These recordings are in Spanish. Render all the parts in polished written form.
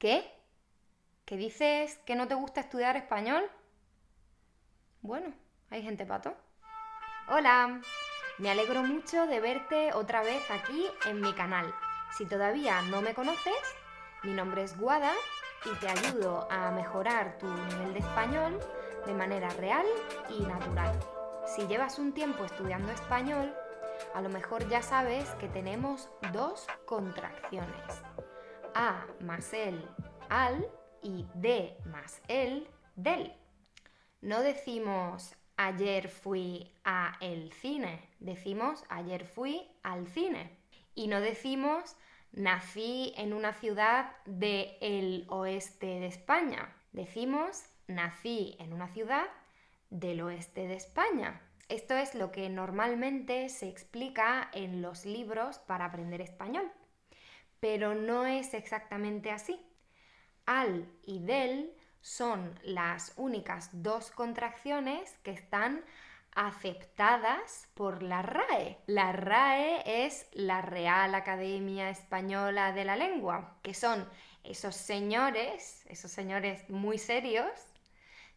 ¿Qué? ¿Qué dices que no te gusta estudiar español? Bueno, hay gente pato. Hola, me alegro mucho de verte otra vez aquí en mi canal. Si todavía no me conoces, mi nombre es Guada y te ayudo a mejorar tu nivel de español de manera real y natural. Si llevas un tiempo estudiando español, a lo mejor ya sabes que tenemos dos contracciones. A más el, al, y de más el, del. No decimos ayer fui a el cine, decimos ayer fui al cine. Y no decimos nací en una ciudad del oeste de España, decimos nací en una ciudad del oeste de España. Esto es lo que normalmente se explica en los libros para aprender español, pero no es exactamente así. Al y del son las únicas dos contracciones que están aceptadas por la RAE. La RAE es la Real Academia Española de la Lengua, que son esos señores muy serios,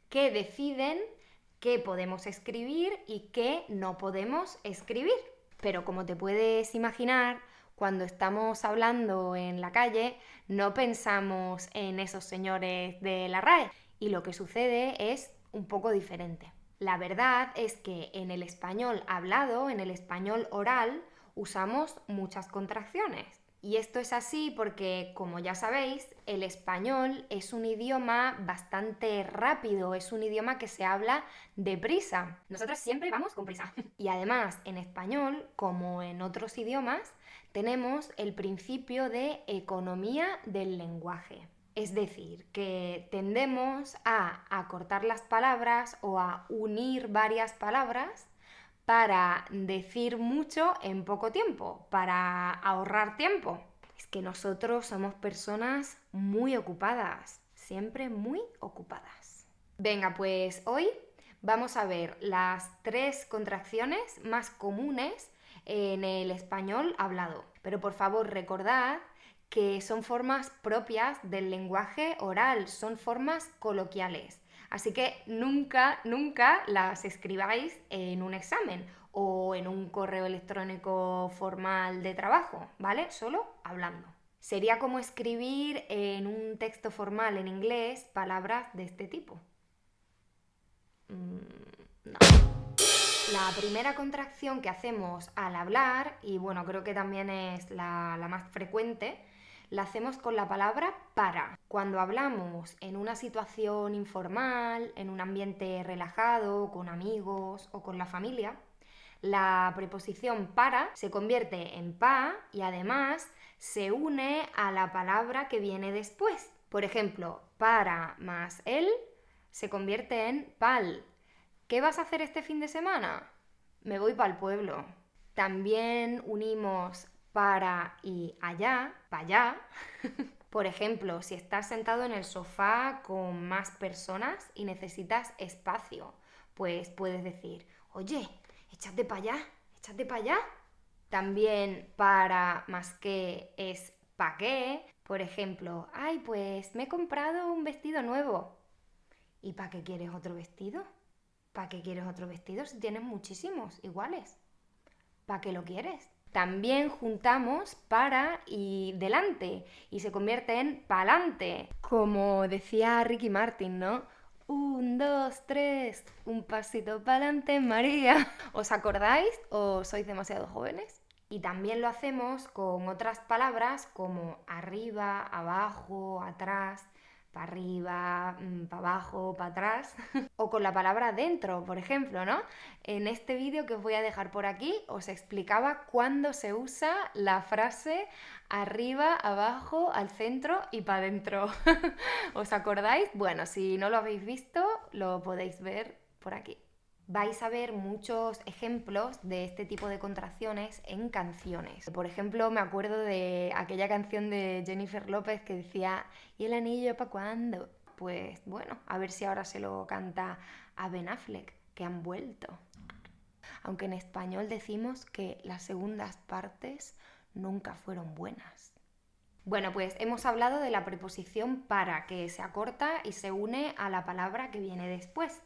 que deciden qué podemos escribir y qué no podemos escribir. Pero como te puedes imaginar, cuando estamos hablando en la calle, no pensamos en esos señores de la RAE. Y lo que sucede es un poco diferente. La verdad es que en el español hablado, en el español oral, usamos muchas contracciones. Y esto es así porque, como ya sabéis, el español es un idioma bastante rápido, es un idioma que se habla deprisa. Nosotros siempre vamos con prisa. Y además, en español, como en otros idiomas, tenemos el principio de economía del lenguaje. Es decir, que tendemos a acortar las palabras o a unir varias palabras para decir mucho en poco tiempo, para ahorrar tiempo. Es que nosotros somos personas muy ocupadas, siempre muy ocupadas. Venga, pues hoy vamos a ver las tres contracciones más comunes en el español hablado. Pero por favor recordad que son formas propias del lenguaje oral, son formas coloquiales. Así que nunca, nunca las escribáis en un examen o en un correo electrónico formal de trabajo, ¿vale? Solo hablando. Sería como escribir en un texto formal en inglés palabras de este tipo. No. La primera contracción que hacemos al hablar, y bueno, creo que también es la más frecuente, la hacemos con la palabra para. Cuando hablamos en una situación informal, en un ambiente relajado, con amigos o con la familia, la preposición para se convierte en pa y además se une a la palabra que viene después. Por ejemplo, para más el se convierte en pal. ¿Qué vas a hacer este fin de semana? Me voy para el pueblo. También unimos para y allá, para allá. Por ejemplo, si estás sentado en el sofá con más personas y necesitas espacio, pues puedes decir, oye, échate para allá, échate para allá. También para más que es pa' qué. Por ejemplo, ay, pues me he comprado un vestido nuevo. ¿Y para qué quieres otro vestido? ¿Para qué quieres otro vestido si tienes muchísimos iguales? ¿Para qué lo quieres? También juntamos para y delante y se convierte en pa'lante. Como decía Ricky Martin, ¿no? Un, dos, tres, un pasito pa'lante, María. ¿Os acordáis o sois demasiado jóvenes? Y también lo hacemos con otras palabras como arriba, abajo, atrás, para arriba, para abajo, para atrás. O con la palabra dentro, por ejemplo, ¿no? En este vídeo que os voy a dejar por aquí os explicaba cuándo se usa la frase arriba, abajo, al centro y para adentro. ¿Os acordáis? Bueno, si no lo habéis visto, lo podéis ver por aquí. Vais a ver muchos ejemplos de este tipo de contracciones en canciones. Por ejemplo, me acuerdo de aquella canción de Jennifer López que decía ¿y el anillo pa' cuándo? Pues bueno, a ver si ahora se lo canta a Ben Affleck, que han vuelto. Aunque en español decimos que las segundas partes nunca fueron buenas. Bueno, pues hemos hablado de la preposición para, que se acorta y se une a la palabra que viene después.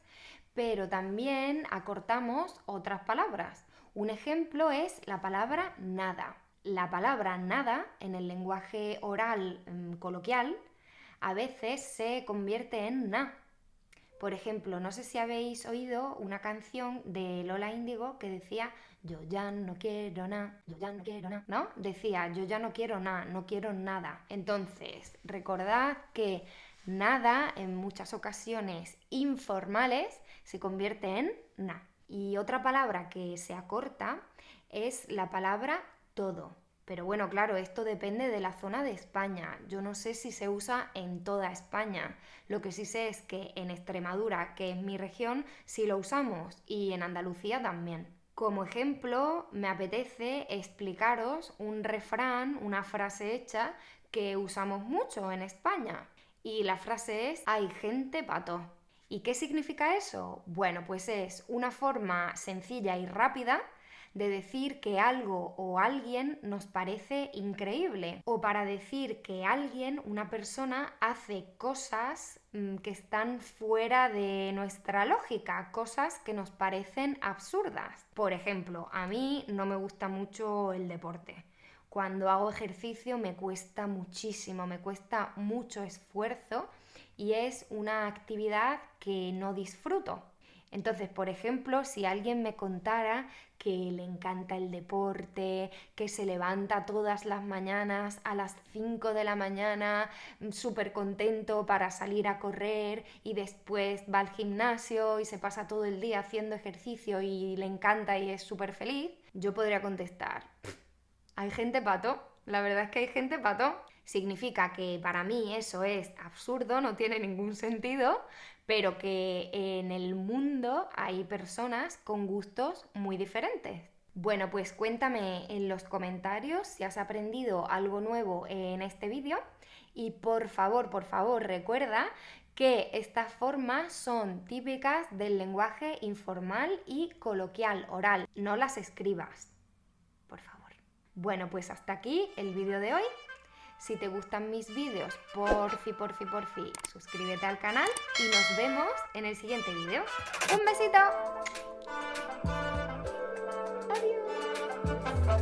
Pero también acortamos otras palabras. Un ejemplo es la palabra nada. La palabra nada, en el lenguaje oral coloquial, a veces se convierte en na. Por ejemplo, no sé si habéis oído una canción de Lola Índigo que decía yo ya no quiero nada, yo ya no quiero nada, ¿no? Decía yo ya no quiero nada, no quiero nada. Entonces, recordad que nada en muchas ocasiones informales se convierte en na. Y otra palabra que se acorta es la palabra todo. Pero bueno, claro, esto depende de la zona de España. Yo no sé si se usa en toda España. Lo que sí sé es que en Extremadura, que es mi región, sí lo usamos y en Andalucía también. Como ejemplo, me apetece explicaros un refrán, una frase hecha que usamos mucho en España. Y la frase es, hay gente pato. ¿Y qué significa eso? Bueno, pues es una forma sencilla y rápida de decir que algo o alguien nos parece increíble, o para decir que alguien, una persona, hace cosas que están fuera de nuestra lógica, cosas que nos parecen absurdas. Por ejemplo, a mí no me gusta mucho el deporte. Cuando hago ejercicio me cuesta muchísimo, me cuesta mucho esfuerzo y es una actividad que no disfruto. Entonces, por ejemplo, si alguien me contara que le encanta el deporte, que se levanta todas las mañanas a las 5 de la mañana súper contento para salir a correr y después va al gimnasio y se pasa todo el día haciendo ejercicio y le encanta y es súper feliz, yo podría contestar, hay gente pato, la verdad es que hay gente pato. Significa que para mí eso es absurdo, no tiene ningún sentido, pero que en el mundo hay personas con gustos muy diferentes. Bueno, pues cuéntame en los comentarios si has aprendido algo nuevo en este vídeo y por favor, recuerda que estas formas son típicas del lenguaje informal y coloquial oral. No las escribas, por favor. Bueno, pues hasta aquí el vídeo de hoy. Si te gustan mis vídeos, porfi, suscríbete al canal y nos vemos en el siguiente vídeo. ¡Un besito! ¡Adiós!